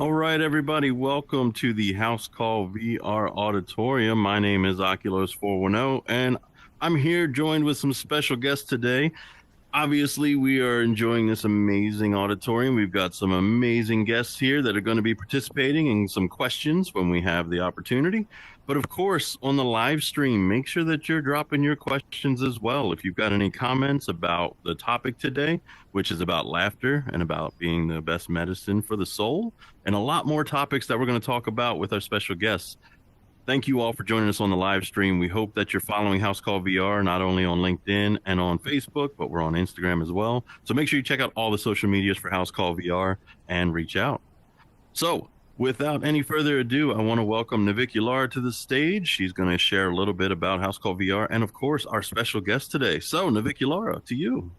All right, everybody, welcome to the House Call VR Auditorium. My name is Oculus410, and I'm here joined with some special guests today. Obviously, we are enjoying this amazing auditorium. We've got some amazing guests here that are going to be participating in some questions when we have the opportunity. But of course, on the live stream, make sure that you're dropping your questions as well. If you've got any comments about the topic today, which is about laughter and about being the best medicine for the soul, and a lot more topics that we're going to talk about with our special guests. Thank you all for joining us on the live stream. We hope that you're following House Call VR, not only on LinkedIn and on Facebook, but we're on Instagram as well. So make sure you check out all the social medias for House Call VR and reach out. So without any further ado, I want to welcome Naviculara to the stage. She's going to share a little bit about House Call VR and, of course, our special guest today. So Naviculara, to you.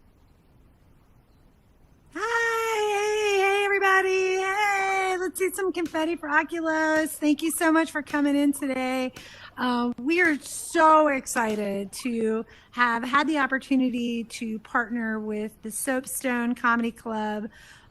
Hey, everybody. Hey, let's do some confetti for Oculus. Thank you so much for coming in today. We are so excited to have had the opportunity to partner with the Soapstone Comedy Club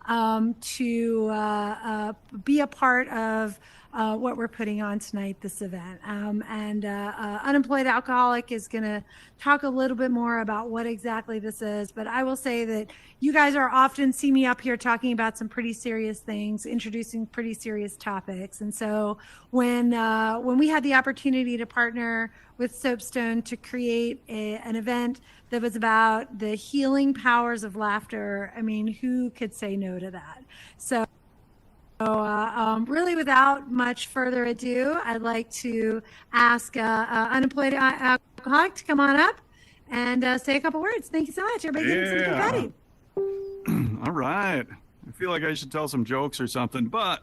to be a part of what we're putting on tonight, this event. Unemployed Alcoholic is going to talk a little bit more about what exactly this is, but I will say that you guys are often see me up here talking about some pretty serious things, introducing pretty serious topics. And so when we had the opportunity to partner with Soapstone to create an event that was about the healing powers of laughter, I mean, who could say no to that? So really, without much further ado, I'd like to ask Unemployed Alcoholic to come on up and say a couple words. Thank you so much. Everybody give him some confetti. All right. I feel like I should tell some jokes or something, but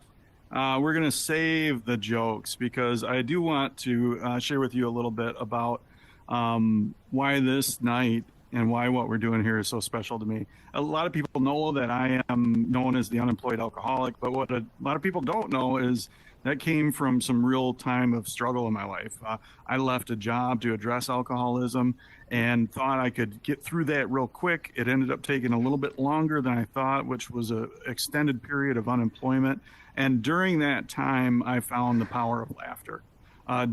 we're going to save the jokes because I do want to share with you a little bit about why this night and why what we're doing here is so special to me. A lot of people know that I am known as the Unemployed Alcoholic, but what a lot of people don't know is that came from some real time of struggle in my life. I left a job to address alcoholism and thought I could get through that real quick. It ended up taking a little bit longer than I thought, which was an extended period of unemployment. And during that time, I found the power of laughter.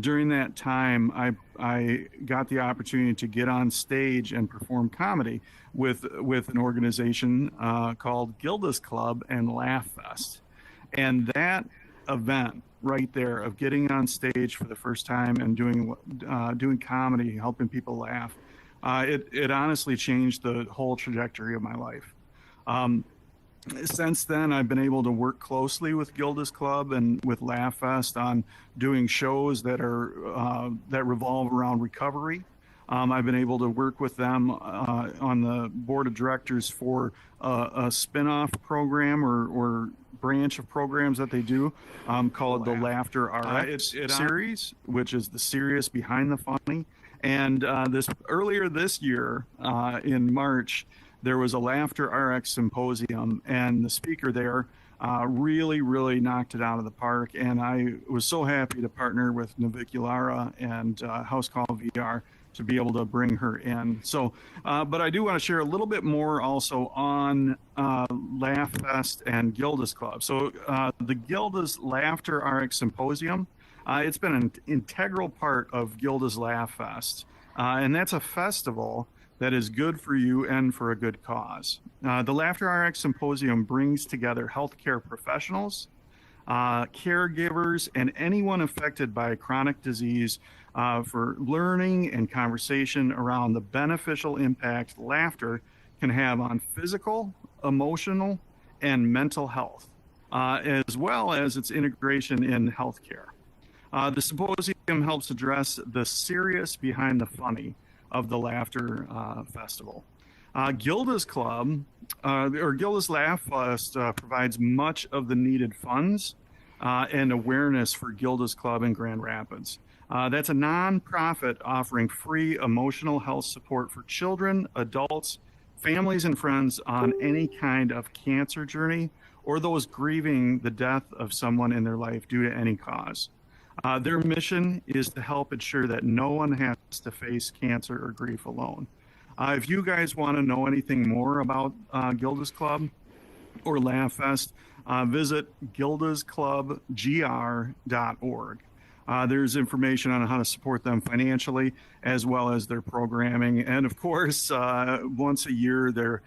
During that time, I got the opportunity to get on stage and perform comedy with an organization called Gilda's Club and Laugh Fest. And that event right there of getting on stage for the first time and doing comedy, helping people laugh, it honestly changed the whole trajectory of my life. Since then, I've been able to work closely with Gilda's Club and with Laugh Fest on doing shows that are that revolve around recovery. I've been able to work with them on the board of directors for a spin-off program or branch of programs that they do called the Laughter RX series, which is the serious behind the funny. And earlier this year in March, there was a Laughter RX symposium, and the speaker there really knocked it out of the park. And I was so happy to partner with Naviculara and House Call VR to be able to bring her in. So, but I do want to share a little bit more also on Laugh Fest and Gilda's Club. So the Gilda's Laughter RX Symposium, it's been an integral part of Gilda's Laugh Fest. And that's a festival that is good for you and for a good cause. The Laughter RX Symposium brings together healthcare professionals, caregivers, and anyone affected by chronic disease for learning and conversation around the beneficial impact laughter can have on physical, emotional, and mental health, as well as its integration in healthcare. The symposium helps address the serious behind the funny of the Laughter Festival. Gilda's Club, or Gilda's Laugh Fest, provides much of the needed funds and awareness for Gilda's Club in Grand Rapids. That's a nonprofit offering free emotional health support for children, adults, families, and friends on any kind of cancer journey or those grieving the death of someone in their life due to any cause. Their mission is to help ensure that no one has to face cancer or grief alone. If you guys want to know anything more about Gilda's Club, or Laugh Fest, visit gildasclubgr.org. There's information on how to support them financially, as well as their programming, and of course, once a year, their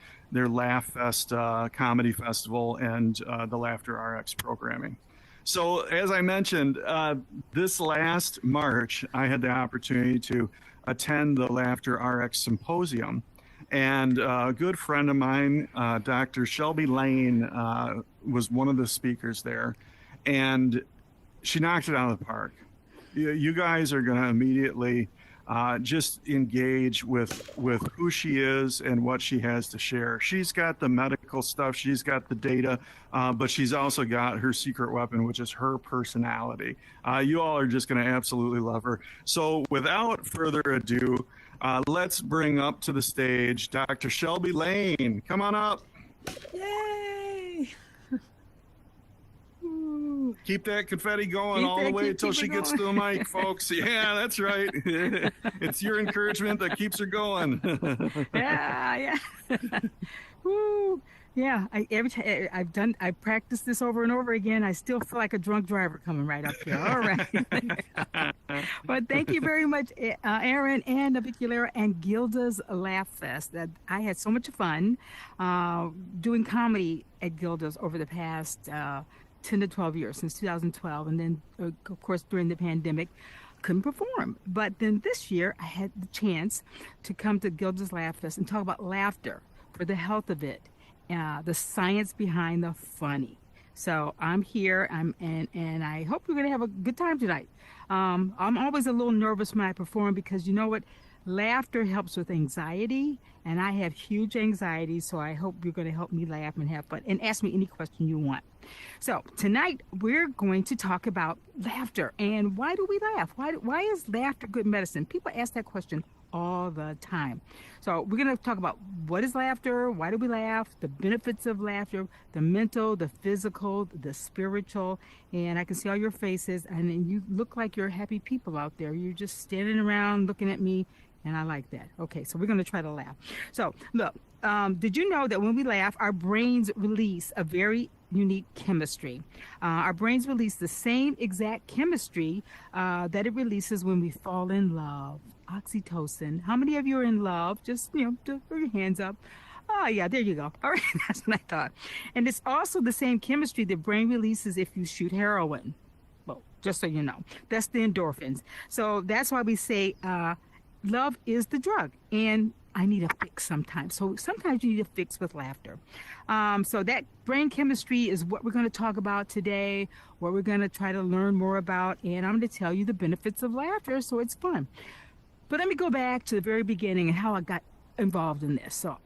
Laugh Fest comedy festival and the Laughter RX programming. So, as I mentioned, this last March, I had the opportunity to attend the Laughter RX Symposium. And a good friend of mine, Dr. Shelby Lane, was one of the speakers there. And she knocked it out of the park. You guys are going to immediately just engage with who she is and what she has to share. She's got the medical stuff, she's got the data, but she's also got her secret weapon, which is her personality. You all are just going to absolutely love her. So without further ado, let's bring up to the stage Dr. Shelby Lane. Come on up. Yay! Keep that confetti going all the way until she gets to the mic, folks. Yeah, that's right. It's your encouragement that keeps her going. Yeah. Woo. Yeah, every time I practiced this over and over again. I still feel like a drunk driver coming right up here. All right. But thank you very much, Aaron and Naviculera and Gilda's Laugh Fest. That I had so much fun doing comedy at Gilda's over the past 10 to 12 years, since 2012. And then, of course, during the pandemic, couldn't perform. But then this year, I had the chance to come to Gilda's Laugh Fest and talk about laughter for the health of it, the science behind the funny. So I'm here, and I hope we're going to have a good time tonight. I'm always a little nervous when I perform because you know what? Laughter helps with anxiety, and I have huge anxiety, so I hope you're going to help me laugh and have fun, and ask me any question you want. So tonight we're going to talk about laughter and why do we laugh? Why is laughter good medicine? People ask that question all the time. So we're going to talk about what is laughter, why do we laugh, the benefits of laughter, the mental, the physical, the spiritual, and I can see all your faces, and you look like you're happy people out there. You're just standing around looking at me, and I like that. Okay, so we're going to try to laugh. So look, did you know that when we laugh, our brains release a very unique chemistry? Our brains release the same exact chemistry that it releases when we fall in love. Oxytocin. How many of you are in love? Just, put your hands up. Oh, yeah, there you go. All right, that's what I thought. And it's also the same chemistry the brain releases if you shoot heroin. Well, just so you know, that's the endorphins. So that's why we say love is the drug. And I need a fix sometimes. So sometimes you need a fix with laughter. So that brain chemistry is what we're going to talk about today, what we're going to try to learn more about. And I'm going to tell you the benefits of laughter, so it's fun. But let me go back to the very beginning and how I got involved in this. So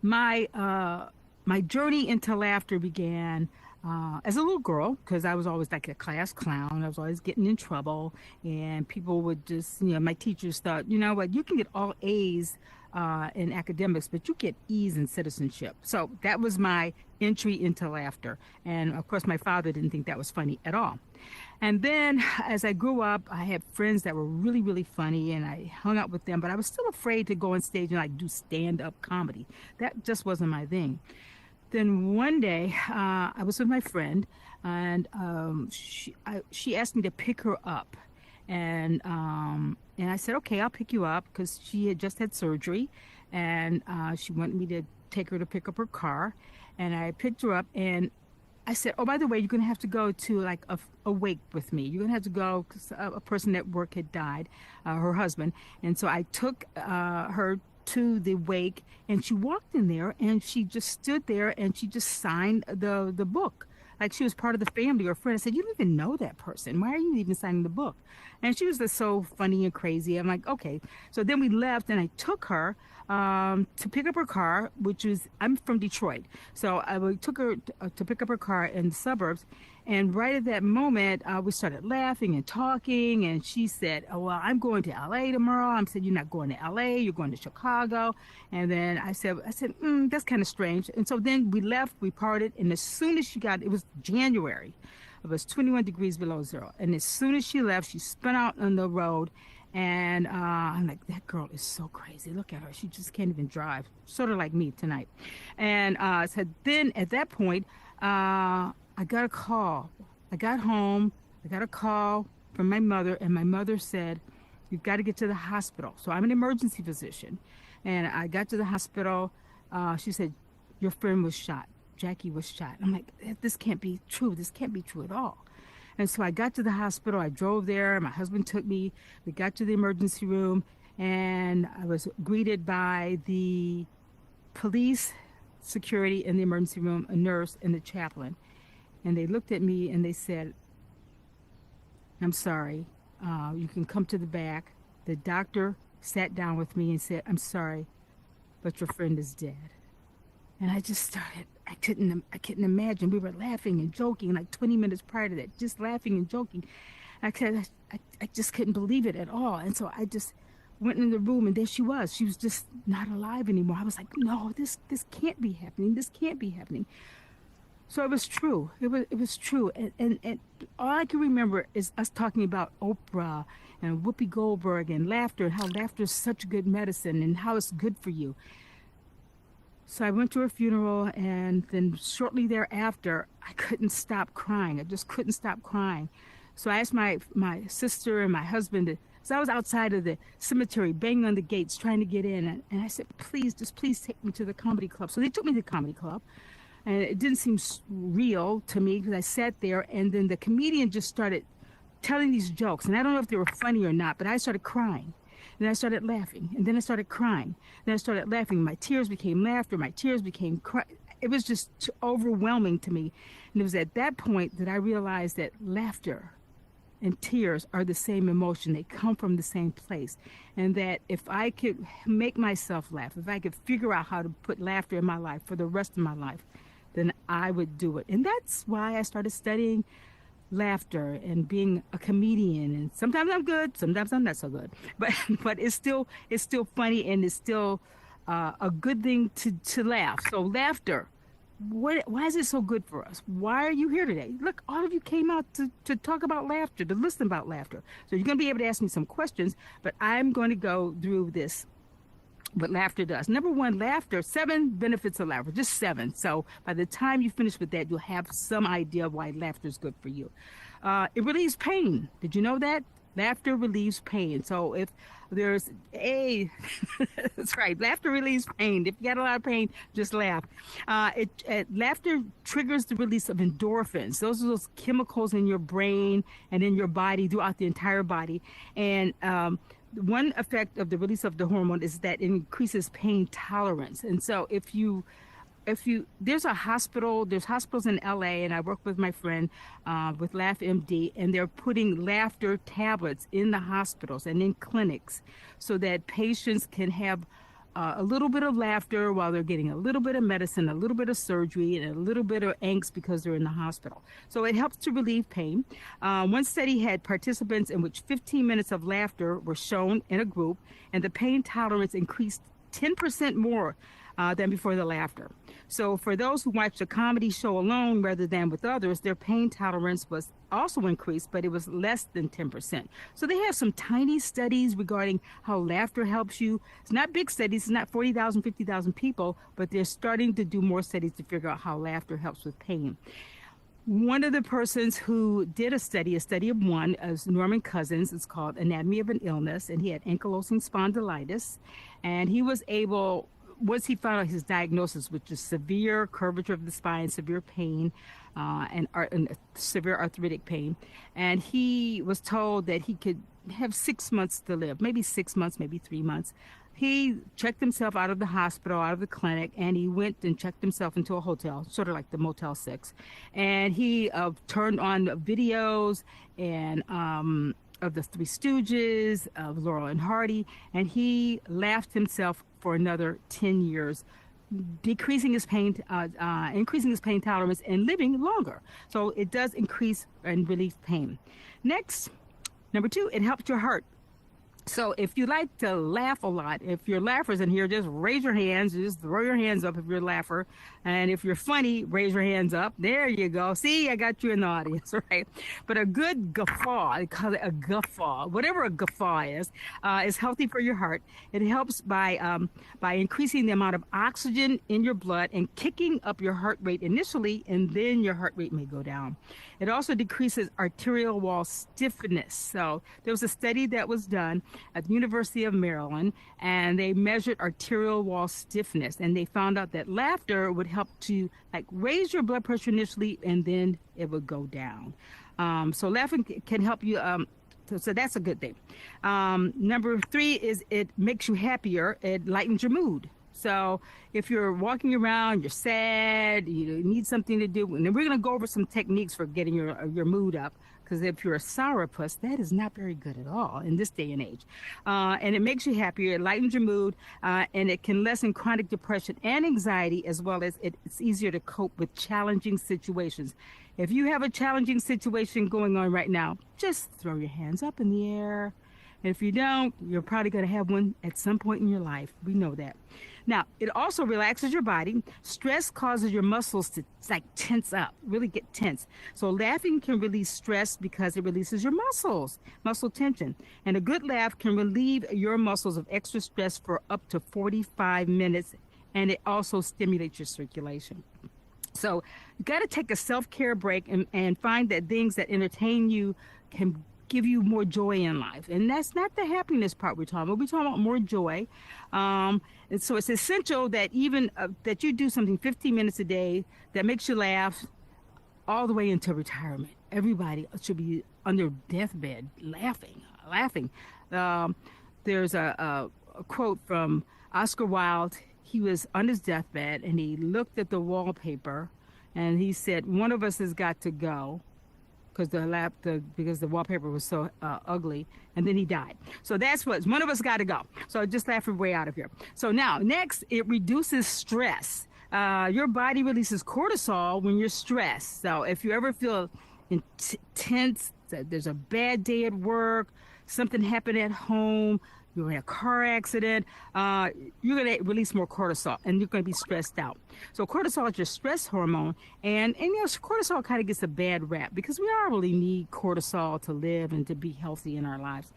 my journey into laughter began as a little girl, because I was always like a class clown. I was always getting in trouble, and people would just, my teachers thought, you know what, you can get all A's in academics, but you get E's in citizenship. So that was my entry into laughter. And of course, my father didn't think that was funny at all. And then as I grew up, I had friends that were really, really funny, and I hung out with them, but I was still afraid to go on stage and do stand-up comedy. That just wasn't my thing. Then one day, I was with my friend, and she asked me to pick her up. And I said, okay, I'll pick you up, because she had just had surgery, and she wanted me to take her to pick up her car. And I picked her up, and I said, oh, by the way, you're going to have to go to like a wake with me. You're going to have to go because a person at work had died, her husband. And so I took her to the wake, and she walked in there, and she just stood there, and she just signed the book. Like she was part of the family or friend. I said, you don't even know that person. Why are you even signing the book? And she was just so funny and crazy. I'm like, okay. So then we left, and I took her to pick up her car, I'm from Detroit. So I took her to pick up her car in the suburbs. And right at that moment, we started laughing and talking. And she said, oh, well, I'm going to LA tomorrow. I said, you're not going to LA, you're going to Chicago. And then I said, that's kind of strange. And so then we left, we parted. And as soon as it was January. It was 21 degrees below zero. And as soon as she left, she spun out on the road, And I'm like, that girl is so crazy. Look at her. She just can't even drive. Sort of like me tonight. And so then at that point, I got a call. I got home. I got a call from my mother, and my mother said, "You've got to get to the hospital." So I'm an emergency physician. And I got to the hospital. She said, "Your friend was shot. Jackie was shot." I'm like, this can't be true. This can't be true at all. And so I got to the hospital. I drove there. My husband took me. We got to the emergency room, and I was greeted by the police, security in the emergency room, a nurse, and the chaplain. And they looked at me and they said, "I'm sorry. You can come to the back." The doctor sat down with me and said, "I'm sorry, but your friend is dead." And I just started, I couldn't imagine. We were laughing and joking like 20 minutes prior to that, just laughing and joking. I just couldn't believe it at all. And so I just went in the room, and there she was. She was just not alive anymore. I was like, no, this can't be happening. This can't be happening. So it was true. It was true. And all I can remember is us talking about Oprah and Whoopi Goldberg and laughter, and how laughter is such good medicine and how it's good for you. So I went to her funeral, and then shortly thereafter, I couldn't stop crying. I just couldn't stop crying. So I asked my sister and my husband, so I was outside of the cemetery, banging on the gates, trying to get in. And I said, please take me to the comedy club. So they took me to the comedy club. And it didn't seem real to me because I sat there, and then the comedian just started telling these jokes. And I don't know if they were funny or not, but I started crying. Then I started laughing, and then I started crying. Then I started laughing. My tears became laughter. My tears became cry. It was just overwhelming to me. And it was at that point that I realized that laughter and tears are the same emotion. They come from the same place. And that if I could make myself laugh, if I could figure out how to put laughter in my life for the rest of my life, then I would do it. And that's why I started studying laughter and being a comedian. And sometimes I'm good, sometimes I'm not so good, but it's still funny, and it's still a good thing to laugh. So laughter, why is it so good for us? Why are you here today? Look, all of you came out to talk about laughter, to listen about laughter. So you're going to be able to ask me some questions, but I'm going to go through this, what laughter does. Number one, laughter, 7 benefits of laughter, just 7. So by the time you finish with that, you'll have some idea of why laughter is good for you. It relieves pain. Did you know that? Laughter relieves pain. So if there's that's right, laughter relieves pain. If you got a lot of pain, just laugh. Laughter triggers the release of endorphins. Those are those chemicals in your brain and in your body, throughout the entire body. And one effect of the release of the hormone is that it increases pain tolerance. And so if there's hospitals in LA, and I work with my friend with Laugh MD, and they're putting laughter tablets in the hospitals and in clinics so that patients can have a little bit of laughter while they're getting a little bit of medicine, a little bit of surgery, and a little bit of angst because they're in the hospital. So it helps to relieve pain. One study had participants in which 15 minutes of laughter were shown in a group, and the pain tolerance increased 10% more than before the laughter. So for those who watched a comedy show alone rather than with others, their pain tolerance was also increased, but it was less than 10%. So they have some tiny studies regarding how laughter helps you. It's not big studies, it's not 40,000, 50,000 people, but they're starting to do more studies to figure out how laughter helps with pain. One of the persons who did a study of one, is Norman Cousins. It's called Anatomy of an Illness, and he had ankylosing spondylitis, and he was able, once he found out his diagnosis, which is severe curvature of the spine, severe pain, and severe arthritic pain, and he was told that he could have 6 months to live, maybe 6 months, maybe 3 months. He checked himself out of the hospital, out of the clinic, and he went and checked himself into a hotel, sort of like the Motel 6. And he turned on videos and of the Three Stooges, of Laurel and Hardy, and he laughed himself for another 10 years, increasing his pain tolerance and living longer. So it does increase and relieve pain. Next, number 2, it helps your heart. So if you like to laugh a lot, if you're laughers in here, just raise your hands. Just throw your hands up if you're a laugher. And if you're funny, raise your hands up. There you go. See, I got you in the audience, right? But a good guffaw, I call it a guffaw, whatever a guffaw is healthy for your heart. It helps by increasing the amount of oxygen in your blood and kicking up your heart rate initially, and then your heart rate may go down. It also decreases arterial wall stiffness. So there was a study that was done at the University of Maryland, and they measured arterial wall stiffness, and they found out that laughter would help to like raise your blood pressure initially, and then it would go down. So laughing can help you. So that's a good thing. Number 3 is it makes you happier. It lightens your mood. So if you're walking around, you're sad, you need something to do, and then we're going to go over some techniques for getting your mood up. Because if you're a sourpuss, that is not very good at all in this day and age. And it makes you happier, it lightens your mood, and it can lessen chronic depression and anxiety, as well as it's easier to cope with challenging situations. If you have a challenging situation going on right now, just throw your hands up in the air. And if you don't, you're probably going to have one at some point in your life. We know that. Now, it also relaxes your body. Stress causes your muscles to like tense up, really get tense. So laughing can release stress because it releases your muscles, muscle tension. And a good laugh can relieve your muscles of extra stress for up to 45 minutes. And it also stimulates your circulation. So you got to take a self-care break and find that things that entertain you can give you more joy in life. And that's not the happiness part we're talking about. We're talking about more joy. And so it's essential that even that you do something 15 minutes a day that makes you laugh all the way into retirement. Everybody should be on their deathbed laughing. There's a quote from Oscar Wilde. He was on his deathbed and he looked at the wallpaper and he said, one of us has got to go, because the wallpaper was so ugly, and then he died. So that's what one of us got to go. So just laugh your way out of here. So now, next, it reduces stress. Your body releases cortisol when you're stressed. So if you ever feel tense, there's a bad day at work, something happened at home, you're in a car accident, you're going to release more cortisol and you're going to be stressed out. So cortisol is your stress hormone, and cortisol kind of gets a bad rap because we all really need cortisol to live and to be healthy in our lives.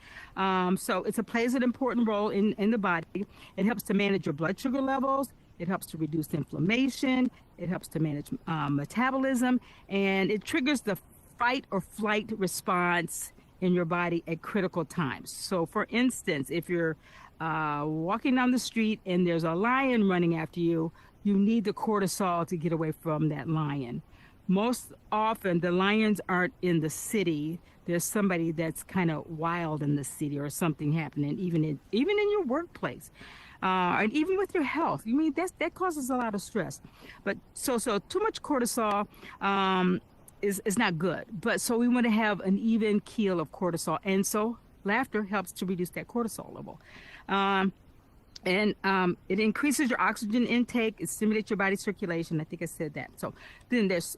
So it plays an important role in the body. It helps to manage your blood sugar levels. It helps to reduce inflammation. It helps to manage metabolism, and it triggers the fight or flight response in your body at critical times. So for instance, if you're walking down the street and there's a lion running after you, you need the cortisol to get away from that lion. Most often the lions aren't in the city. There's somebody that's kind of wild in the city or something happening, even in your workplace. And even with your health, that causes a lot of stress. But so too much cortisol is not good. But so we want to have an even keel of cortisol, and so laughter helps to reduce that cortisol level. And it increases your oxygen intake. It stimulates your body circulation. I think I said that. So then there's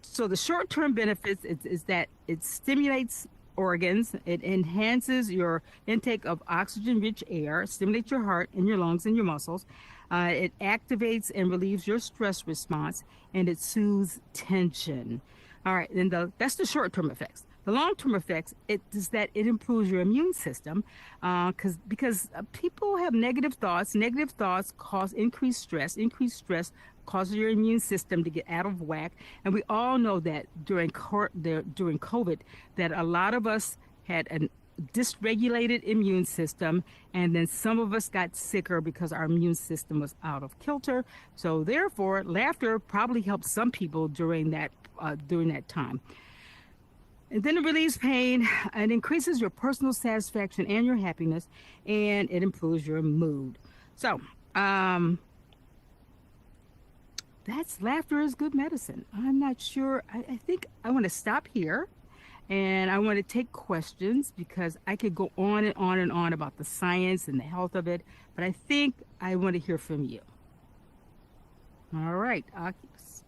so the short-term benefits is that it stimulates organs. It enhances your intake of oxygen-rich air, stimulates your heart and your lungs and your muscles. It activates and relieves your stress response, and it soothes tension. All right, and that's the short-term effects. The long-term effects is that it improves your immune system, because people have negative thoughts. Negative thoughts cause increased stress. Increased stress causes your immune system to get out of whack. And we all know that during COVID, that a lot of us had a dysregulated immune system, and then some of us got sicker because our immune system was out of kilter. So therefore, laughter probably helped some people during that time. And then it relieves pain, it increases your personal satisfaction and your happiness, and it improves your mood. So that's laughter is good medicine. I'm not sure. I think I want to stop here, and I want to take questions because I could go on and on and on about the science and the health of it, but I think I want to hear from you. All right, Oculus.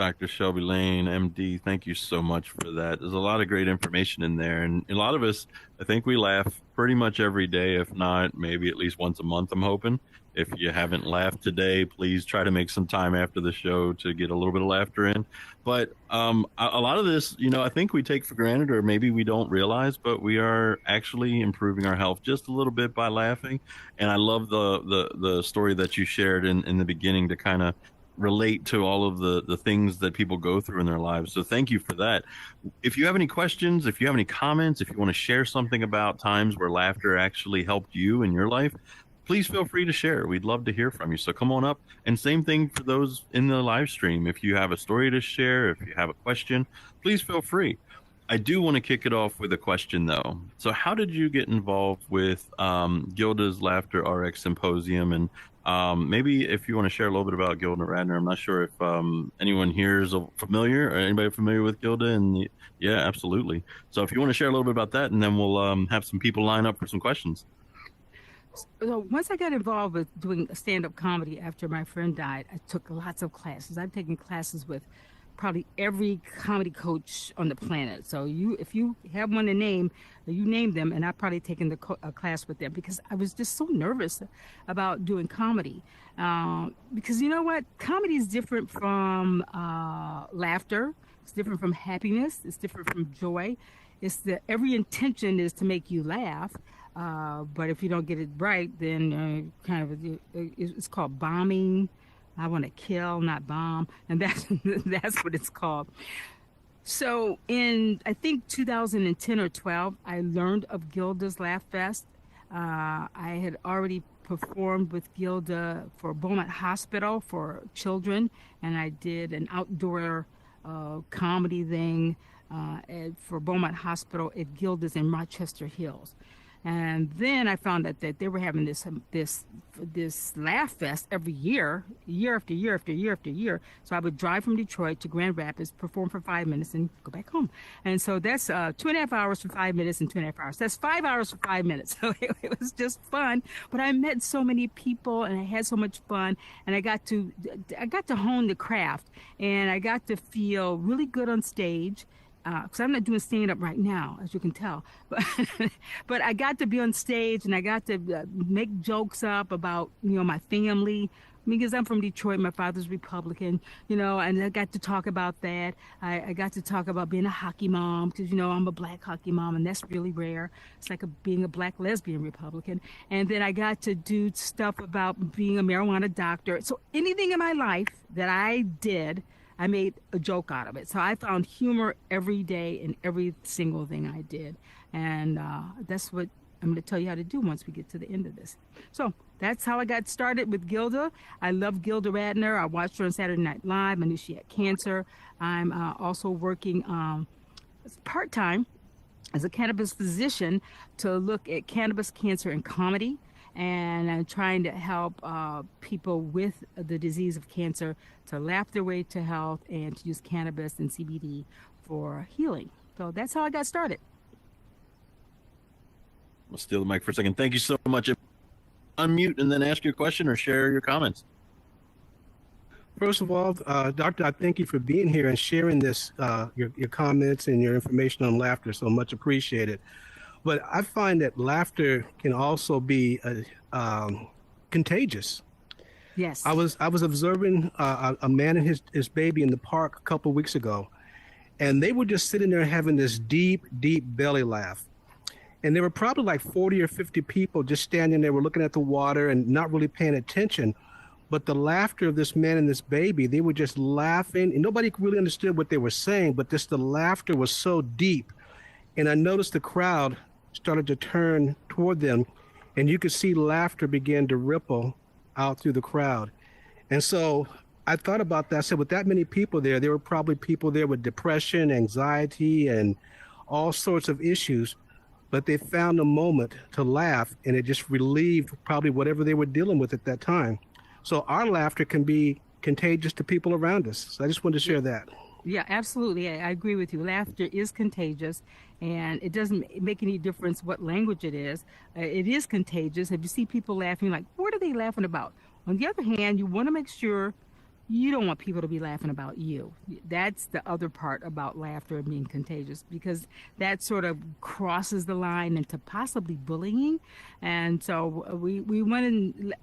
Dr. Shelby Lane, MD, thank you so much for that. There's a lot of great information in there. And a lot of us, I think we laugh pretty much every day, if not maybe at least once a month, I'm hoping. If you haven't laughed today, please try to make some time after the show to get a little bit of laughter in. But a lot of this, I think we take for granted, or maybe we don't realize, but we are actually improving our health just a little bit by laughing. And I love the story that you shared in the beginning to kind of relate to all of the things that people go through in their lives. So thank you for that. If you have any questions, if you have any comments, if you want to share something about times where laughter actually helped you in your life, please feel free to share. We'd love to hear from you. So come on up. And same thing for those in the live stream. If you have a story to share, if you have a question, please feel free. I do want to kick it off with a question, though. So how did you get involved with Gilda's Laughter RX Symposium? And maybe if you want to share a little bit about Gilda Radner. I'm not sure if anyone here is familiar, or anybody familiar with Gilda. And yeah, absolutely. So if you want to share a little bit about that, and then we'll have some people line up for some questions. So once I got involved with doing stand-up comedy after my friend died, I took lots of classes. I've taken classes with probably every comedy coach on the planet. So if you have one to name, you name them, and I've probably taken a class with them, because I was just so nervous about doing comedy. Because you know what? Comedy is different from laughter. It's different from happiness. It's different from joy. Every intention is to make you laugh. But if you don't get it right, then it's called bombing. I want to kill, not bomb, and that's what it's called. So in, I think, 2010 or 12, I learned of Gilda's Laugh Fest. I had already performed with Gilda for Beaumont Hospital for children, and I did an outdoor comedy thing for Beaumont Hospital at Gilda's in Rochester Hills. And then I found out that they were having this laugh fest every year after year after year after year. So I would drive from Detroit to Grand Rapids, perform for 5 minutes, and go back home. And so that's 2.5 hours for 5 minutes and 2.5 hours. That's 5 hours for 5 minutes. So it was just fun. But I met so many people, and I had so much fun, and I got to hone the craft, and I got to feel really good on stage. Because I'm not doing stand-up right now, as you can tell, but I got to be on stage, and I got to make jokes up about my family, because I'm from Detroit. My father's Republican, and I got to talk about that. I got to talk about being a hockey mom, because I'm a black hockey mom, and that's really rare. It's like being a black lesbian Republican. And then I got to do stuff about being a marijuana doctor. So anything in my life that I did, I made a joke out of it. So I found humor every day in every single thing I did. And that's what I'm going to tell you how to do once we get to the end of this. So that's how I got started with Gilda. I love Gilda Radner. I watched her on Saturday Night Live. I knew she had cancer. I'm also working part-time as a cannabis physician to look at cannabis, cancer, and comedy. And I'm trying to help people with the disease of cancer to laugh their way to health and to use cannabis and CBD for healing. So that's how I got started. I'll steal the mic for a second. Thank you so much. Unmute and then ask your question or share your comments. First of all, Doctor, I thank you for being here and sharing this, your comments and your information on laughter. So much appreciated. But I find that laughter can also be contagious. Yes. I was observing a man and his baby in the park a couple of weeks ago, and they were just sitting there having this deep, deep belly laugh. And there were probably like 40 or 50 people just standing there, were looking at the water and not really paying attention. But the laughter of this man and this baby, they were just laughing, and nobody really understood what they were saying, but the laughter was so deep. And I noticed the crowd started to turn toward them, and you could see laughter begin to ripple out through the crowd. And so I thought about that. I said, with that many people there were probably people there with depression, anxiety, and all sorts of issues, but they found a moment to laugh, and it just relieved probably whatever they were dealing with at that time. So our laughter can be contagious to people around us. So I just wanted to share that. Yeah, absolutely. I agree with you. Laughter is contagious, and it doesn't make any difference what language it is. It is contagious. If you see people laughing, like, what are they laughing about? On the other hand, you want to make sure you don't want people to be laughing about you. That's the other part about laughter being contagious, because that sort of crosses the line into possibly bullying. And so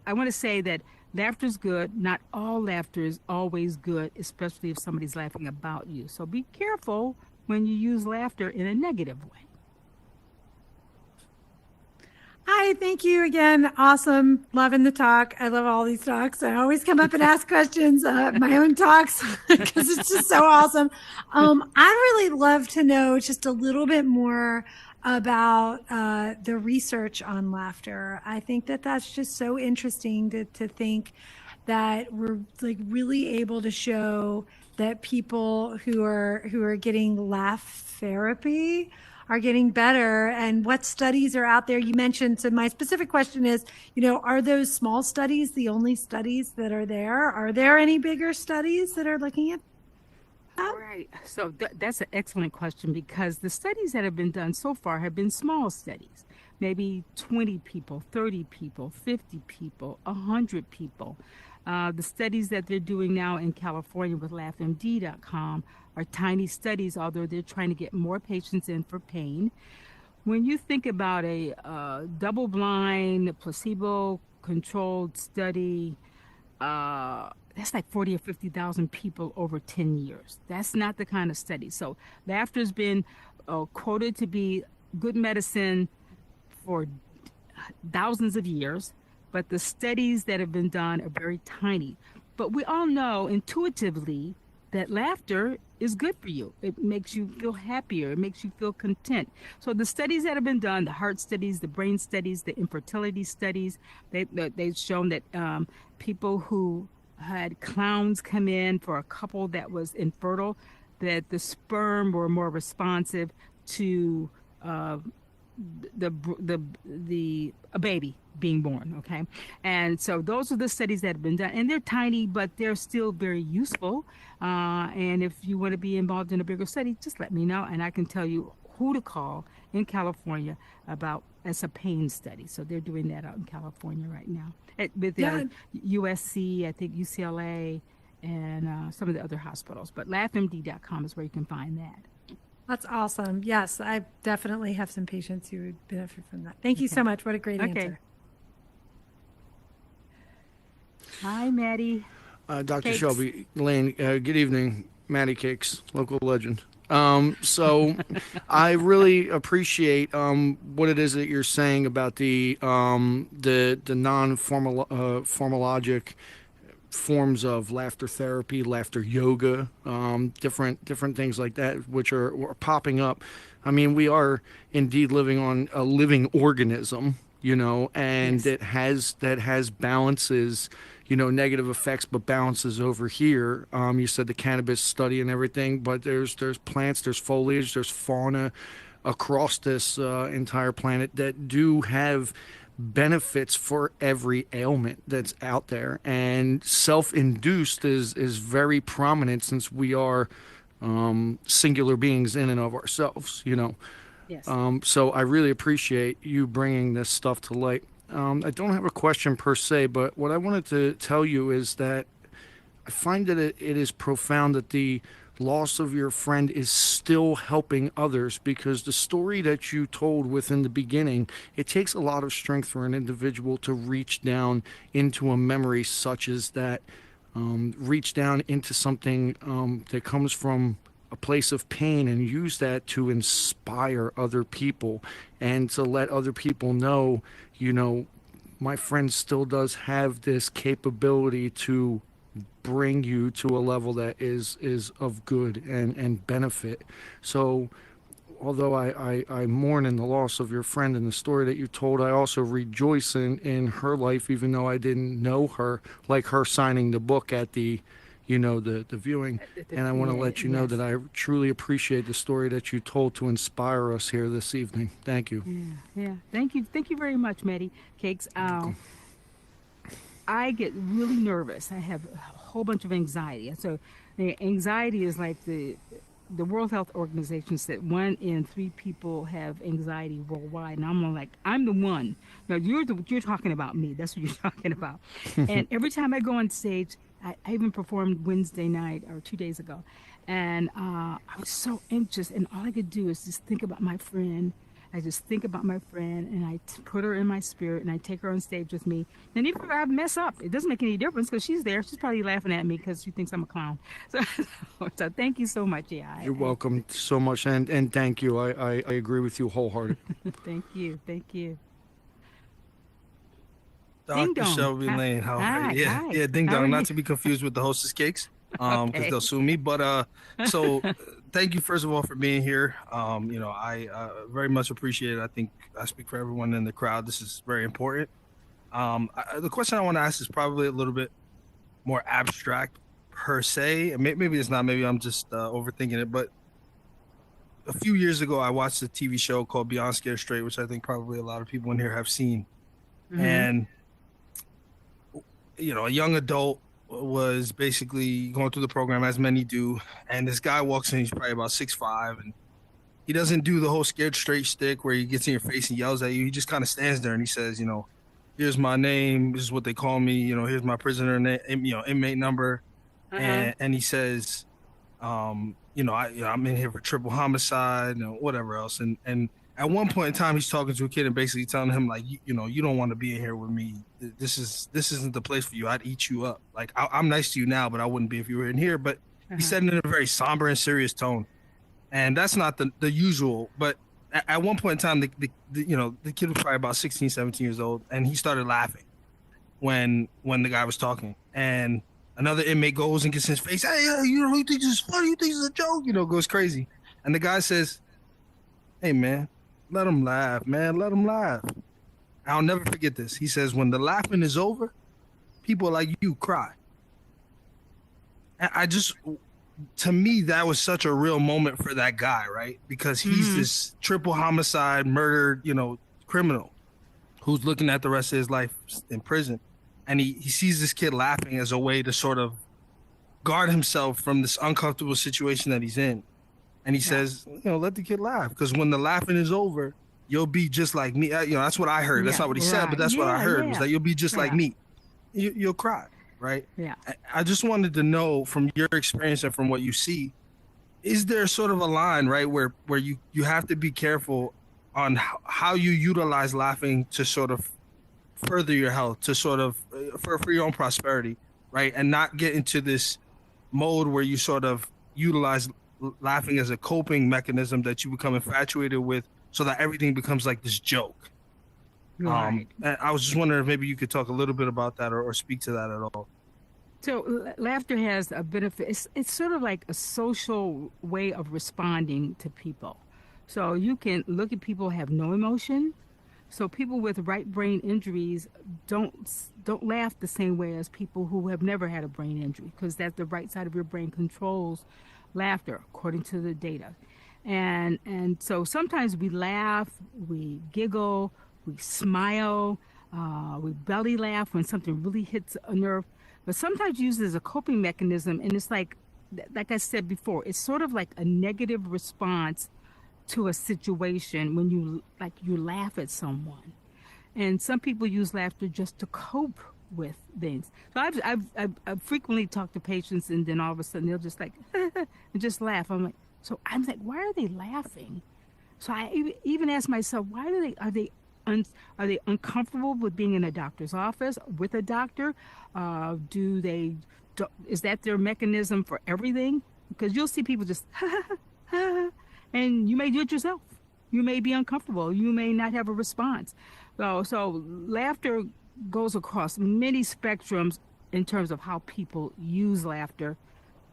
I want to say that laughter is good. Not all laughter is always good, especially if somebody's laughing about you. So be careful when you use laughter in a negative way. Hi, thank you again. Awesome. Loving the talk. I love all these talks. I always come up and ask questions, my own talks, because it's just so awesome. I'd really love to know just a little bit more about the research on laughter. I think that that's just so interesting to think that we're like really able to show that people who are getting laugh therapy are getting better, and what studies are out there. You mentioned, so my specific question is, are those small studies the only studies that are there? Are there any bigger studies that are looking at that? Right. So that's an excellent question, because the studies that have been done so far have been small studies, maybe 20 people, 30 people, 50 people, 100 people. The studies that they're doing now in California with laughmd.com are tiny studies, although they're trying to get more patients in for pain. When you think about a double-blind, placebo-controlled study, that's like 40 or 50,000 people over 10 years. That's not the kind of study. So laughter's been quoted to be good medicine for thousands of years, but the studies that have been done are very tiny. But we all know intuitively that laughter is good for you. It makes you feel happier. It makes you feel content. So the studies that have been done, the heart studies, the brain studies, the infertility studies, they've shown that people who had clowns come in for a couple that was infertile, that the sperm were more responsive to a baby being born. Okay, and so those are the studies that have been done, and they're tiny, but they're still very useful. And if you want to be involved in a bigger study, just let me know, and I can tell you who to call in California about as a pain study. So they're doing that out in California right now with USC, I think UCLA, and some of the other hospitals. But laughmd.com is where you can find that. That's awesome. Yes, I definitely have some patients who would benefit from that. Thank you so much. What a great answer. Hi, Maddie. Dr. Cakes. Shelby Lane, good evening, Maddie Cakes, local legend. So I really appreciate what it is that you're saying about the non-formal formalogic forms of laughter therapy, laughter yoga, different things like that, which are popping up. I mean, we are indeed living on a living organism, and Yes. that has balances, negative effects, but balances over here. You said the cannabis study and everything, but there's plants, there's foliage, there's fauna across this entire planet that do have benefits for every ailment that's out there, and self-induced is very prominent, since we are singular beings in and of ourselves. Yes. So I really appreciate you bringing this stuff to light. I don't have a question per se, but what I wanted to tell you is that I find that it is profound that the loss of your friend is still helping others, because the story that you told within the beginning, it takes a lot of strength for an individual to reach down into a memory such as that, reach down into something that comes from a place of pain, and use that to inspire other people and to let other people know, my friend still does have this capability to bring you to a level that is of good and benefit. So although I mourn in the loss of your friend and the story that you told, I also rejoice in her life, even though I didn't know her, like her signing the book at the the viewing. And I want to let you know that I truly appreciate the story that you told to inspire us here this evening. Thank you. Yeah. Thank you very much, Maddie Cakes. I get really nervous. I have a whole bunch of anxiety. So the anxiety is like the World Health Organization said 1 in 3 people have anxiety worldwide, and I'm the one. Now you're talking about me. That's what you're talking about. And every time I go on stage, I even performed Wednesday night or 2 days ago, and I was so anxious, and all I could do is just think about my friend. I just think about my friend, and I put her in my spirit, and I take her on stage with me. And even if I mess up, it doesn't make any difference because she's there. She's probably laughing at me because she thinks I'm a clown. So, so thank you so much. Yeah, You're welcome so much, and thank you. I agree with you wholeheartedly. thank you, thank you. Ding Dr. dong. Shelby Hi. Lane, how are Hi, you? Yeah, hi. yeah, ding How are dong, you? not to be confused with the hostess cakes, because Okay. they'll sue me. But so thank you first of all for being here. I very much appreciate it. I think I speak for everyone in the crowd. This is very important. The question I want to ask is probably a little bit more abstract per se. Maybe it's not. Maybe I'm just overthinking it. But a few years ago, I watched a TV show called Beyond Scared Straight, which I think probably a lot of people in here have seen. Mhm. And a young adult was basically going through the program as many do, and this guy walks in. He's probably about 6'5", and he doesn't do the whole scared straight stick where he gets in your face and yells at you. He just kind of stands there and he says, here's my name. This is what they call me. Here's my prisoner name. Inmate number, and he says, I'm in here for triple homicide and whatever else. And at one point in time, he's talking to a kid and basically telling him like, you don't want to be in here with me. This isn't the place for you. I'd eat you up. Like I'm nice to you now, but I wouldn't be if you were in here. But he said it in a very somber and serious tone, and that's not the usual. But at one point in time, the kid was probably about 16, 17 years old, and he started laughing when the guy was talking, and another inmate goes and gets in his face. Hey, you think this is funny? You think this is a joke? Goes crazy. And the guy says, hey, man, let him laugh, man. Let him laugh. I'll never forget this. He says, when the laughing is over, people like you cry. To me, that was such a real moment for that guy, right? Because he's this triple homicide, murdered, criminal who's looking at the rest of his life in prison. And he sees this kid laughing as a way to sort of guard himself from this uncomfortable situation that he's in. And he says, let the kid laugh, because when the laughing is over, you'll be just like me. That's what I heard. That's not what he said, but that's what I heard, was that you'll be just like me. You'll cry, right? Yeah. I just wanted to know from your experience and from what you see, is there sort of a line, right, where you have to be careful on how you utilize laughing to sort of further your health, to sort of for your own prosperity, right? And not get into this mode where you sort of utilize laughing as a coping mechanism that you become infatuated with, so that everything becomes like this joke. Right. And I was just wondering if maybe you could talk a little bit about that or speak to that at all. So laughter has a benefit. It's sort of like a social way of responding to people. So you can look at people who have no emotion. So people with right brain injuries don't laugh the same way as people who have never had a brain injury, because that the right side of your brain controls laughter according to the data. And so sometimes we laugh, we giggle, we smile, we belly laugh when something really hits a nerve, but sometimes used as a coping mechanism. And it's like I said before, it's sort of like a negative response to a situation when you laugh at someone. And some people use laughter just to cope with things. So I've frequently talked to patients, and then all of a sudden they'll just like and just laugh. I'm like, why are they laughing? So I even ask myself, why are they uncomfortable with being in a doctor's office with a doctor? Is that their mechanism for everything? Because you'll see people just and you may do it yourself. You may be uncomfortable. You may not have a response. So laughter goes across many spectrums in terms of how people use laughter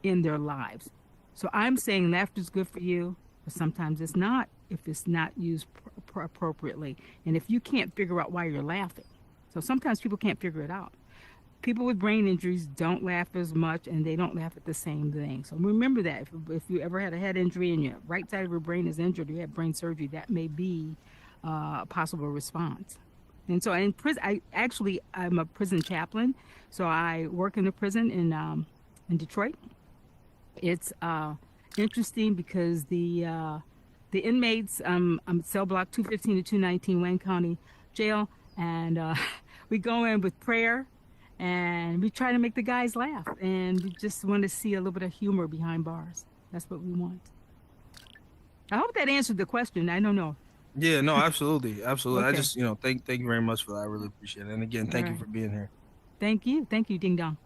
in their lives. So I'm saying laughter is good for you, but sometimes it's not if it's not used appropriately. And if you can't figure out why you're laughing. So sometimes people can't figure it out. People with brain injuries don't laugh as much, and they don't laugh at the same thing. So remember that if you ever had a head injury and your right side of your brain is injured, you had brain surgery, that may be a possible response. And so in prison, I'm a prison chaplain, so I work in a prison in Detroit. It's interesting because the inmates, I'm cell block 215 to 219, Wayne County Jail, and we go in with prayer. and we try to make the guys laugh, and we just want to see a little bit of humor behind bars. That's what we want. I hope that answered the question. I don't know. Yeah, no, absolutely, absolutely. I Okay. just, thank you very much for that. I really appreciate it. And again, thank you Alright. for being here. Thank you, Ding Dong.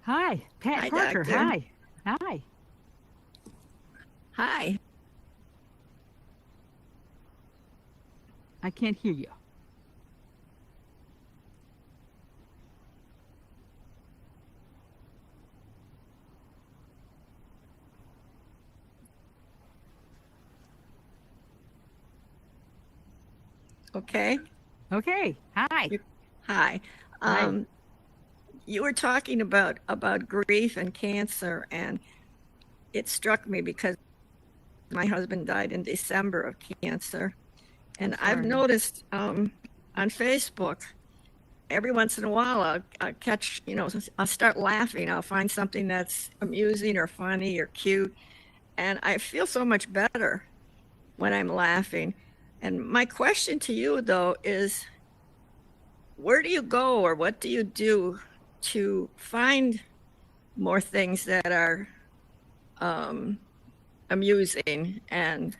Hi, Pat Hi, Parker. Doctor. Hi. Hi. I can't hear you. Okay. Okay. Hi. Hi. Hi. You were talking about grief and cancer, and it struck me because my husband died in December of cancer, and I've sorry. noticed on Facebook every once in a while I'll catch, I'll start laughing. I'll find something that's amusing or funny or cute, and I feel so much better when I'm laughing. And my question to you, though, is where do you go or what do you do to find more things that are amusing, and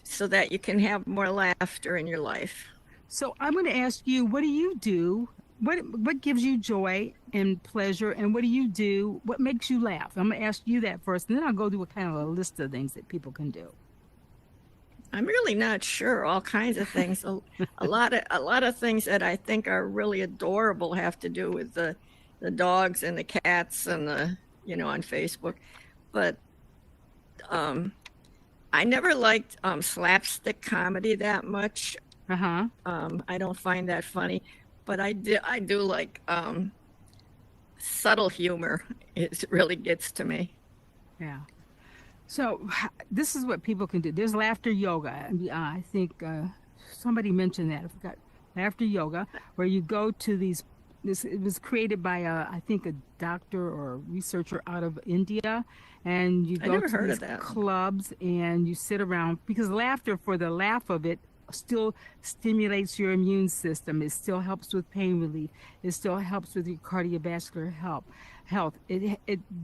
so that you can have more laughter in your life? So I'm going to ask you, what do you do? What gives you joy and pleasure, and what do you do? What makes you laugh? I'm going to ask you that first, and then I'll go do a kind of a list of things that people can do. I'm really not sure. All kinds of things. A lot of things that I think are really adorable have to do with the dogs and the cats and the on Facebook. But I never liked slapstick comedy that much. Uh-huh. I don't find that funny, but I do like subtle humor. It really gets to me. Yeah. So this is what people can do. There's laughter yoga. I think somebody mentioned that. I forgot. Laughter yoga, where you go to these. It was created by I think a doctor or researcher out of India, and you I go never to heard these of that. clubs and you sit around, because laughter, for the laugh of it, still stimulates your immune system. It still helps with pain relief. It still helps with your cardiovascular health.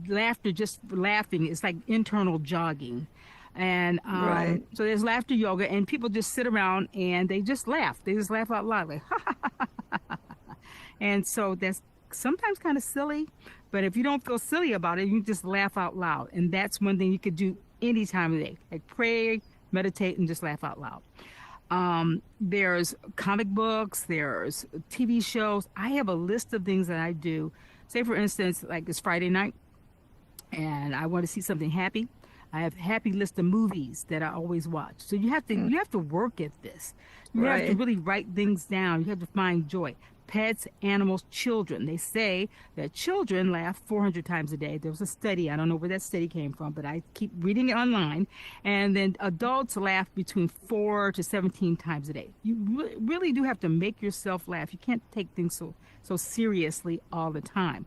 Laughter, just laughing, is like internal jogging. And Right. so there's laughter yoga, and people just sit around and they just laugh. They just laugh out loud, like and so that's sometimes kind of silly, but if you don't feel silly about it, you just laugh out loud. And that's one thing you could do any time of the day, like pray, meditate, and just laugh out loud. There's comic books, there's TV shows. I have a list of things that I do. Say, for instance, like it's Friday night and I want to see something happy. I have a happy list of movies that I always watch. So you have to work at this. You have to Right. really write things down. You have to find joy. Pets, animals, children. They say that children laugh 400 times a day. There was a study. I don't know where that study came from, but I keep reading it online. And then adults laugh between 4 to 17 times a day. You really do have to make yourself laugh. You can't take things so seriously all the time.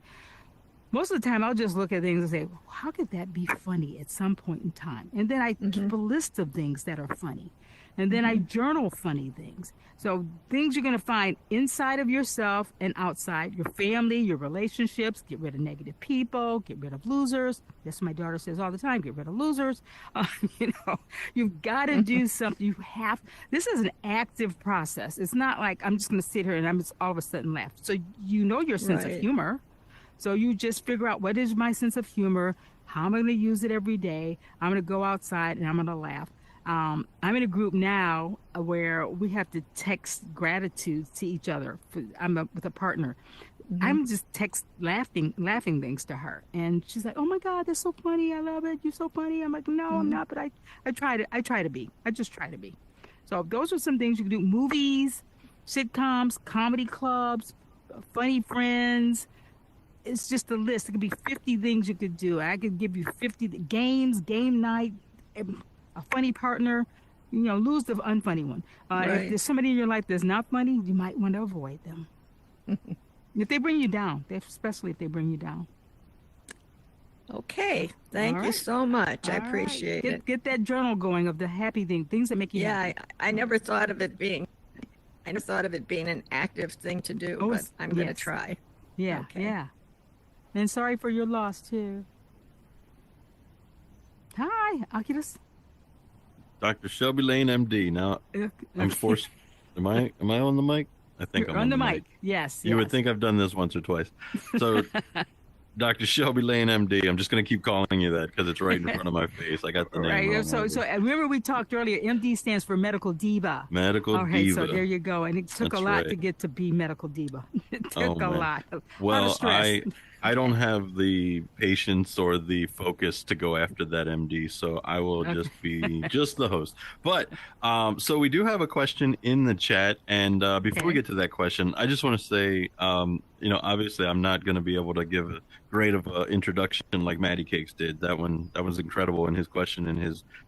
Most of the time, I'll just look at things and say, how could that be funny at some point in time? And then I keep a list of things that are funny. And then I journal funny things. So things you're going to find inside of yourself and outside, your family, your relationships. Get rid of negative people, get rid of losers. That's what my daughter says all the time, get rid of losers. You've got to do something. This is an active process. It's not like I'm just going to sit here and I'm just all of a sudden laugh. So your sense of Right. humor. So you just figure out, what is my sense of humor? How am I going to use it every day? I'm going to go outside and I'm going to laugh. I'm in a group now where we have to text gratitude to each other. With a partner. I'm just laughing things to her, and she's like, "Oh my God, that's so funny! I love it. You're so funny." I'm like, "No, I'm not," but I try to be. I just try to be. So those are some things you can do: movies, sitcoms, comedy clubs, funny friends. It's just a list. It could be 50 things you could do. I could give you 50 games, game night, a funny partner. Lose the unfunny one. Right. If there's somebody in your life that's not funny, you might want to avoid them. If they bring you down, especially if they bring you down. Okay. Thank All you right. so much. I All right. appreciate it. Get that journal going of the happy things that make you Yeah, happy. I never thought of it being I never thought of it being an active thing to do, Oh, but I'm going to yes. try. Yeah, Okay. yeah. And sorry for your loss too. Hi, Oculus. Dr. Shelby Lane, MD. Now I'm forced. Am I on the mic? I think You're I'm on the mic. Yes, You would yes. think I've done this once or twice. So, Dr. Shelby Lane, MD. I'm just going to keep calling you that because it's right in front of my face. I got the name wrong. Right. So remember we talked earlier. MD stands for medical diva. Medical All right. diva. So there you go. And it took That's a lot right. to get to be medical diva. It took Oh, a man. lot. A lot Well, of stress. I don't have the patience or the focus to go after that MD, so I will just be just the host. But so we do have a question in the chat, and before we Okay. get to that question, I just want to say, obviously I'm not going to be able to give a great of an introduction like Matty Cakes did. That was incredible, and his question and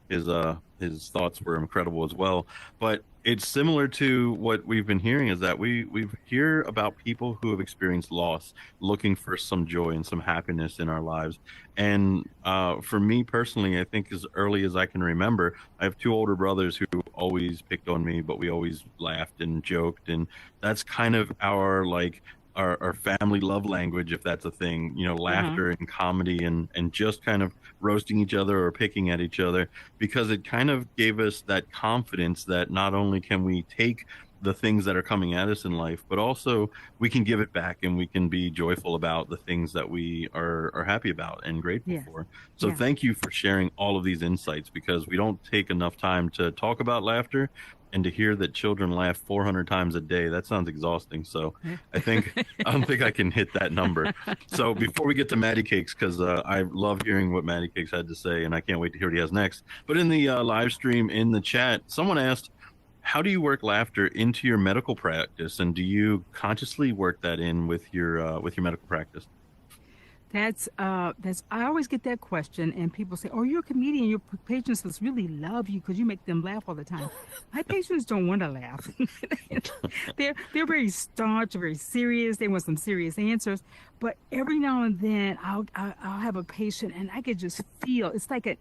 his thoughts were incredible as well. But it's similar to what we've been hearing is that we hear about people who have experienced loss, looking for some joy and some happiness in our lives. And for me personally, I think as early as I can remember, I have two older brothers who always picked on me, but we always laughed and joked, and that's kind of our our family love language, if that's a thing, laughter and comedy and just kind of roasting each other or picking at each other, because it kind of gave us that confidence that not only can we take the things that are coming at us in life, but also we can give it back and we can be joyful about the things that we are happy about and grateful Yes. for. So Yeah. thank you for sharing all of these insights, because we don't take enough time to talk about laughter, and to hear that children laugh 400 times a day, that sounds exhausting. So I don't think I can hit that number. So before we get to Matty Cakes, because I love hearing what Matty Cakes had to say, and I can't wait to hear what he has next. But in the live stream in the chat, someone asked, how do you work laughter into your medical practice, and do you consciously work that in with your medical practice? That's I always get that question, and people say, "Oh, you're a comedian. Your patients must really love you because you make them laugh all the time." My patients don't want to laugh. they're very staunch, very serious. They want some serious answers. But every now and then, I'll have a patient, and I could just feel it's like a.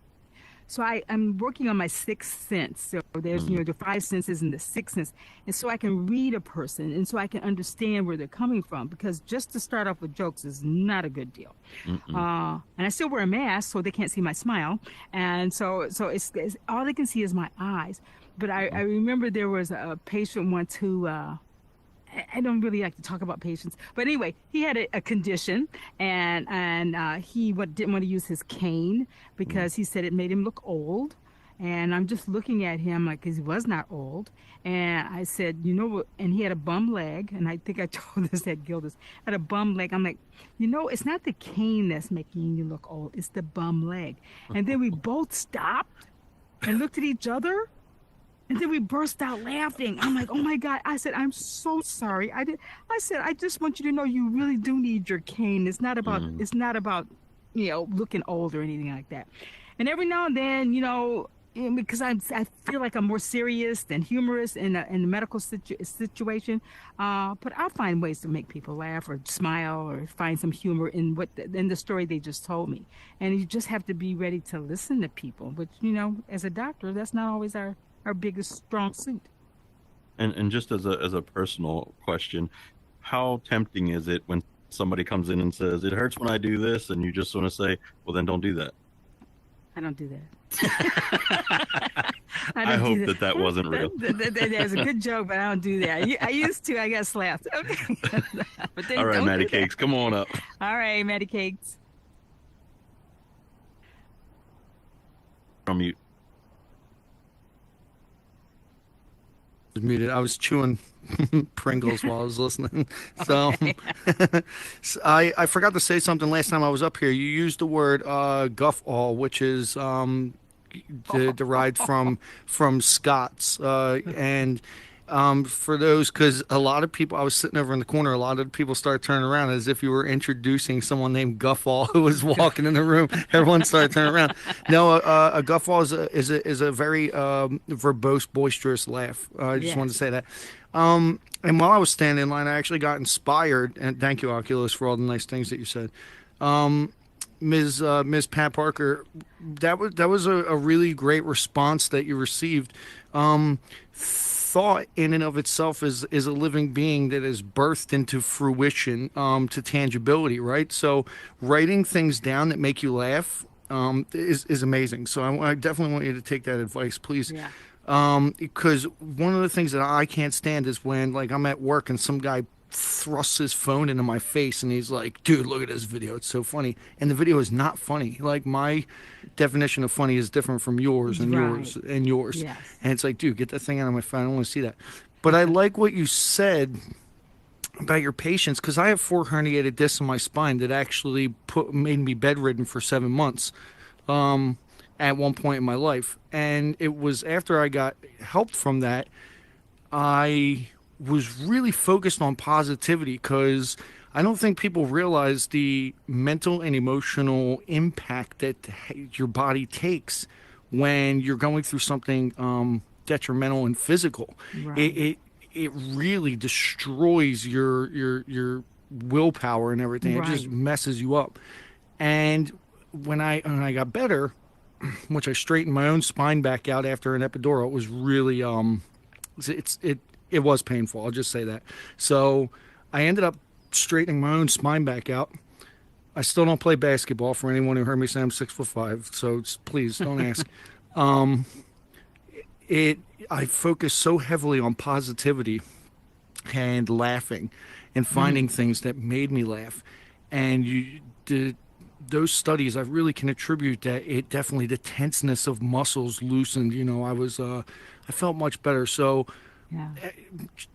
So I'm working on my sixth sense. So there's, the five senses and the sixth sense. And so I can read a person, and so I can understand where they're coming from, because just to start off with jokes is not a good deal. And I still wear a mask so they can't see my smile. And so it's all they can see is my eyes. But I remember there was a patient once who, I don't really like to talk about patients, but anyway, he had a condition, and he didn't want to use his cane because he said it made him look old. And I'm just looking at him like, 'cause he was not old. And I said, and he had a bum leg, and I think I told this at Gilda's, had a bum leg. I'm like, it's not the cane that's making you look old, it's the bum leg. And then we both stopped and looked at each other. And then we burst out laughing. I'm like, oh my God. I said, I'm so sorry. I said, I just want you to know you really do need your cane. It's not about looking old or anything like that. And every now and then, because I feel like I'm more serious than humorous in the medical situation, but I'll find ways to make people laugh or smile or find some humor in in the story they just told me. And you just have to be ready to listen to people, which, as a doctor, that's not always our biggest strong suit. And just as a personal question, how tempting is it when somebody comes in and says, it hurts when I do this, and you just want to say, well, then don't do that? I don't do that. I hope that wasn't real. That's a good joke, but I don't do that. I used to. I got slapped. Okay. All right, Matty Cakes, come on up. All right, Matty Cakes. From you. Muted. I was chewing Pringles while I was listening. So, so I forgot to say something last time I was up here. You used the word guffall, which is derived from Scots, and for those, because a lot of people, I was sitting over in the corner, a lot of people started turning around as if you were introducing someone named Guffall who was walking in the room. Everyone started turning around. No, a Guffall is a very verbose, boisterous laugh. I just wanted to say that. And while I was standing in line, I actually got inspired, and thank you, Oculus, for all the nice things that you said. Ms. Pat Parker, that was a really great response that you received. thought in and of itself is a living being that is birthed into fruition, to tangibility, right? So writing things down that make you laugh is amazing. So I definitely want you to take that advice, please. Yeah. Because one of the things that I can't stand is when, like, I'm at work and some guy thrusts his phone into my face and he's like, dude, look at this video, it's so funny, and the video is not funny. Like, my definition of funny is different from yours and yours and yours. Yes. And it's like, dude, get that thing out of my phone, I don't want to see that. But I like what you said about your patients, because I have 4 herniated discs in my spine that actually made me bedridden for 7 months at one point in my life. And it was after I got help from that, I was really focused on positivity, because I don't think people realize the mental and emotional impact that your body takes when you're going through something detrimental and physical. Right. It really destroys your willpower and everything. Right. It just messes you up. And when I got better, which I straightened my own spine back out after an epidural, it was really it was painful. I'll just say that. So I ended up straightening my own spine back out. I still don't play basketball, for anyone who heard me say I'm 6'5", so please don't ask. I focus so heavily on positivity and laughing and finding things that made me laugh. And those studies, I really can attribute that it definitely, the tenseness of muscles loosened. I felt much better. So, Yeah.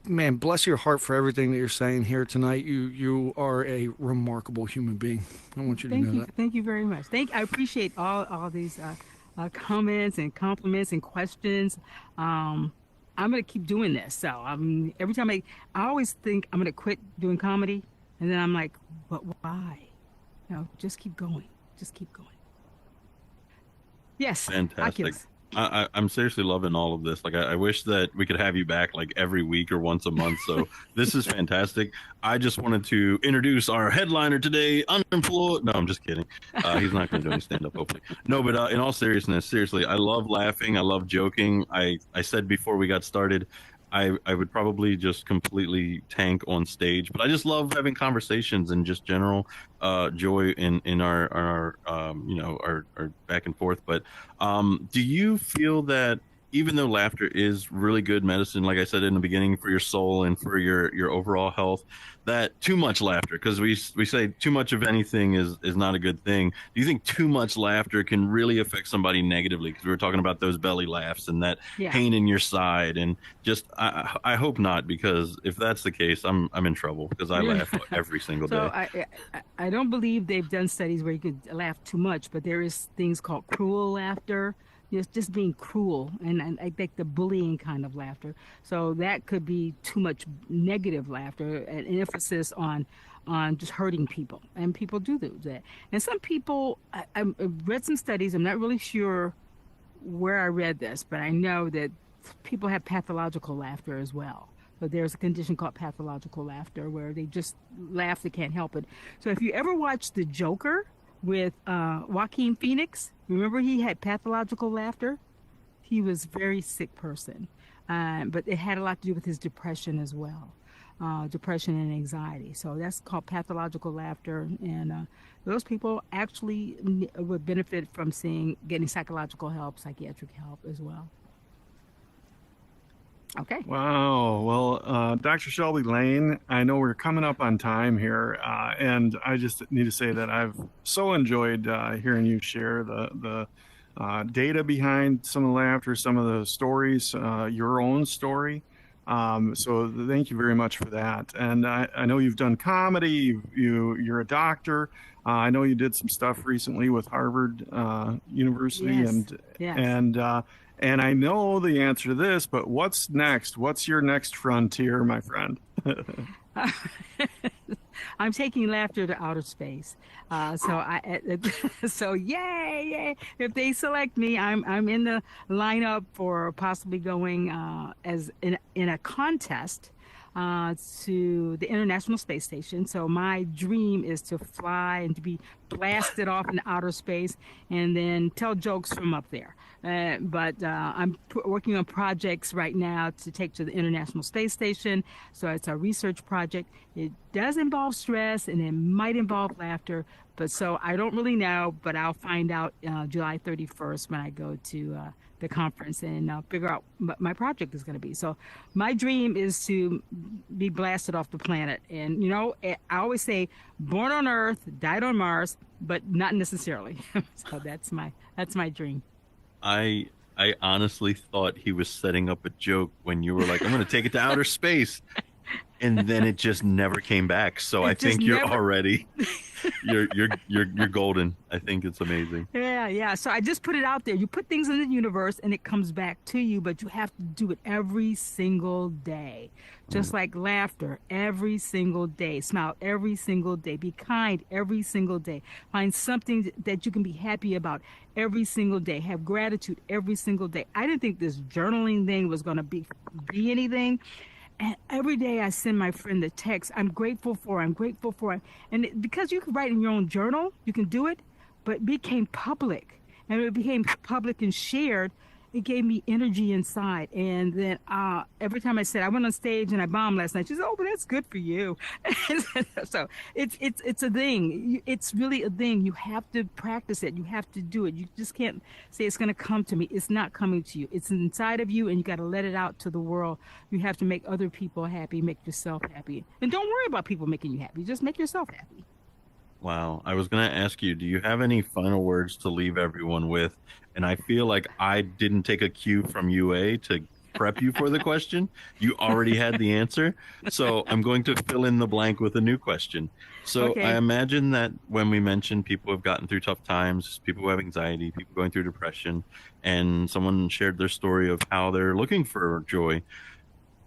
man, bless your heart for everything that you're saying here tonight. You are a remarkable human being. I want you to know that. Thank you very much. I appreciate all these comments and compliments and questions. I'm gonna keep doing this. So every time I always think I'm gonna quit doing comedy, and then I'm like, but why? Just keep going. Just keep going. Yes. Fantastic. Oculus. I'm seriously loving all of this. Like, I wish that we could have you back like every week or once a month. So this is fantastic. I just wanted to introduce our headliner today, unemployed. No, I'm just kidding. He's not going to do any stand-up, hopefully. No, but in all seriousness, seriously, I love laughing. I love joking. I said before we got started, I would probably just completely tank on stage, but I just love having conversations and just general joy in our back and forth. But do you feel that even though laughter is really good medicine, like I said in the beginning, for your soul and for your overall health, that too much laughter, because we say too much of anything is not a good thing. Do you think too much laughter can really affect somebody negatively? Because we were talking about those belly laughs and that pain in your side, and just I hope not, because if that's the case, I'm in trouble, because I laugh every single day. So I don't believe they've done studies where you could laugh too much, but there is things called cruel laughter. Just being cruel, and I think the bullying kind of laughter. So that could be too much negative laughter, an emphasis on just hurting people, and people do that. And some people, I read some studies. I'm not really sure where I read this, but I know that people have pathological laughter as well. But there's a condition called pathological laughter where they just laugh, they can't help it. So if you ever watch The Joker with Joaquin Phoenix, remember he had pathological laughter? He was a very sick person, but it had a lot to do with his depression as well, depression and anxiety. So that's called pathological laughter, and those people actually would benefit from getting psychological help, psychiatric help as well. Okay. Wow. Well, Dr. Shelby Lane, I know we're coming up on time here, and I just need to say that I've so enjoyed hearing you share the data behind some of the laughter, some of the stories, your own story. So thank you very much for that. And I know you've done comedy. You're a doctor. I know you did some stuff recently with Harvard University, yes. And I know the answer to this, but what's next? What's your next frontier, my friend? I'm taking laughter to outer space. So yay! If they select me, I'm in the lineup for possibly going as in a contest to the International Space Station. So my dream is to fly and to be blasted off in outer space and then tell jokes from up there. But I'm working on projects right now to take to the International Space Station. So it's a research project. It does involve stress and it might involve laughter. But so I don't really know, but I'll find out July 31st when I go to the conference and figure out what my project is going to be. So my dream is to be blasted off the planet. And, I always say born on Earth, died on Mars, but not necessarily. So that's my dream. I honestly thought he was setting up a joke when you were like, I'm going to take it to outer space. And then it just never came back. So I think you're already you're golden. I think it's amazing. Yeah. So I just put it out there. You put things in the universe and it comes back to you, but you have to do it every single day. Just like laughter every single day. Smile every single day. Be kind every single day. Find something that you can be happy about every single day. Have gratitude every single day. I didn't think this journaling thing was going to be anything. And every day I send my friend the text, I'm grateful for. And because you can write in your own journal, you can do it, but it became public. And it became public and shared. It gave me energy inside. And then every time I said, I went on stage and I bombed last night, she said, oh, but that's good for you. So it's a thing. It's really a thing. You have to practice it. You have to do it. You just can't say it's going to come to me. It's not coming to you. It's inside of you and you got to let it out to the world. You have to make other people happy, make yourself happy. And don't worry about people making you happy. Just make yourself happy. Wow. I was going to ask you, do you have any final words to leave everyone with? And I feel like I didn't take a cue from UA to prep you for the question. You already had the answer. So I'm going to fill in the blank with a new question. So Okay. I imagine that when we mention people who have gotten through tough times, people who have anxiety, people going through depression, and someone shared their story of how they're looking for joy.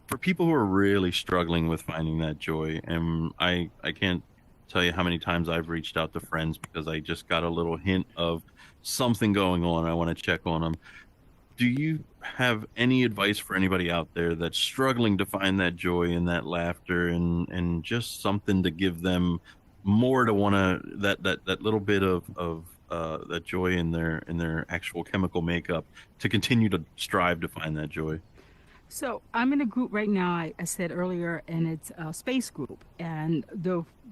For people who are really struggling with finding that joy, and I can't tell you how many times I've reached out to friends because I just got a little hint of something going on. I want to check on them. Do you have any advice for anybody out there that's struggling to find that joy and that laughter and just something to give them more to want to that little bit of that joy in their actual chemical makeup to continue to strive to find that joy? So I'm in a group right now, I said earlier, and it's a space group. And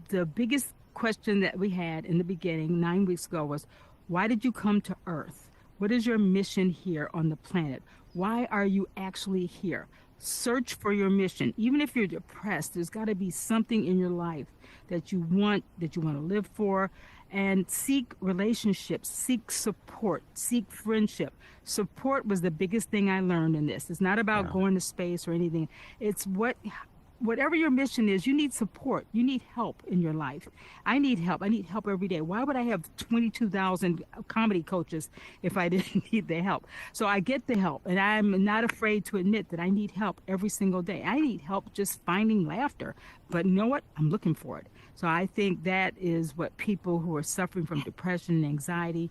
the biggest question that we had in the beginning 9 weeks ago was, why did you come to Earth? What is your mission here on the planet? Why are you actually here? Search for your mission. Even if you're depressed, there's got to be something in your life that you want to live for. And seek relationships, seek support, seek friendship. Support was the biggest thing I learned in this. It's not about going to space or anything. It's whatever your mission is, you need support. You need help in your life. I need help. I need help every day. Why would I have 22,000 comedy coaches if I didn't need the help? So I get the help, and I'm not afraid to admit that I need help every single day. I need help just finding laughter. But you know what? I'm looking for it. So I think that is what people who are suffering from depression and anxiety,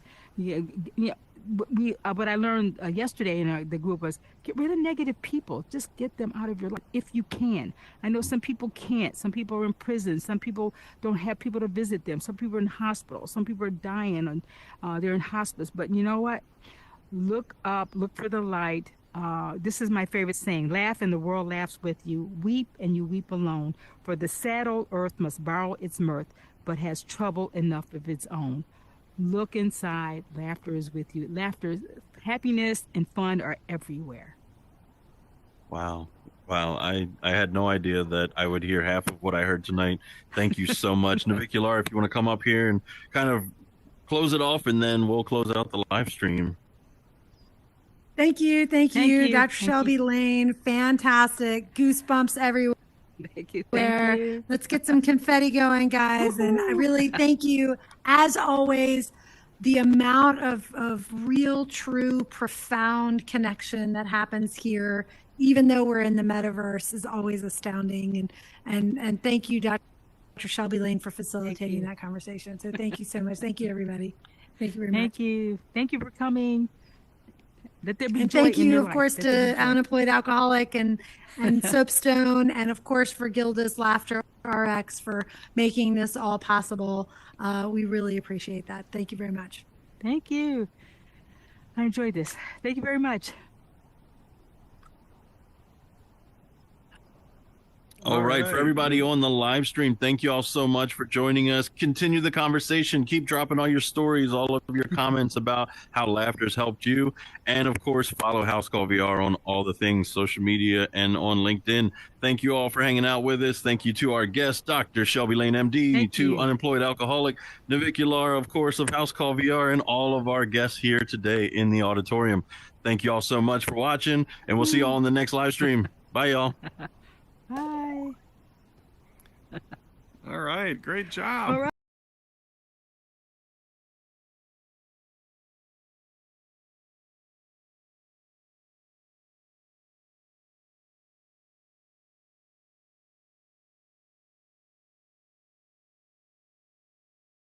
what I learned yesterday in the group was get rid of negative people. Just get them out of your life if you can. I know some people can't. Some people are in prison. Some people don't have people to visit them. Some people are in hospital. Some people are dying and they're in hospice. But you know what? Look up. Look for the light. This is my favorite saying. Laugh and the world laughs with you. Weep and you weep alone. For the sad old earth must borrow its mirth, but has trouble enough of its own. Look inside. Laughter is with you. Laughter, happiness, and fun are everywhere. Wow. I had no idea that I would hear half of what I heard tonight. Thank you so much. Navicular, if you want to come up here and kind of close it off, and then we'll close out the live stream. Thank you, Thank you. Dr. Shelby Lane. Fantastic. Goosebumps everywhere. Thank you. Thank you. Let's get some confetti going, guys. And I really thank you, as always. The amount of real, true, profound connection that happens here, even though we're in the metaverse, is always astounding. And thank you, Dr. Shelby Lane, for facilitating that conversation. So thank you so much. Thank you, everybody. Thank you very much. Thank you. Thank you for coming. Let there be And joy thank in you, your of life. course, Let there be to joy. Unemployed Alcoholic and Soapstone, and of course for Gilda's Laughter RX for making this all possible. We really appreciate that. Thank you very much. Thank you. I enjoyed this. Thank you very much. All right, for everybody on the live stream, thank you all so much for joining us. Continue the conversation. Keep dropping all your stories, all of your comments about how laughter's helped you. And of course, follow House Call VR on all the things, social media and on LinkedIn. Thank you all for hanging out with us. Thank you to our guest, Dr. Shelby Lane, MD, Thank to you. Unemployed Alcoholic, Navicular, of course, of House Call VR, and all of our guests here today in the auditorium. Thank you all so much for watching, and we'll see you all in the next live stream. Bye, y'all. Bye. All right. Great job. All right.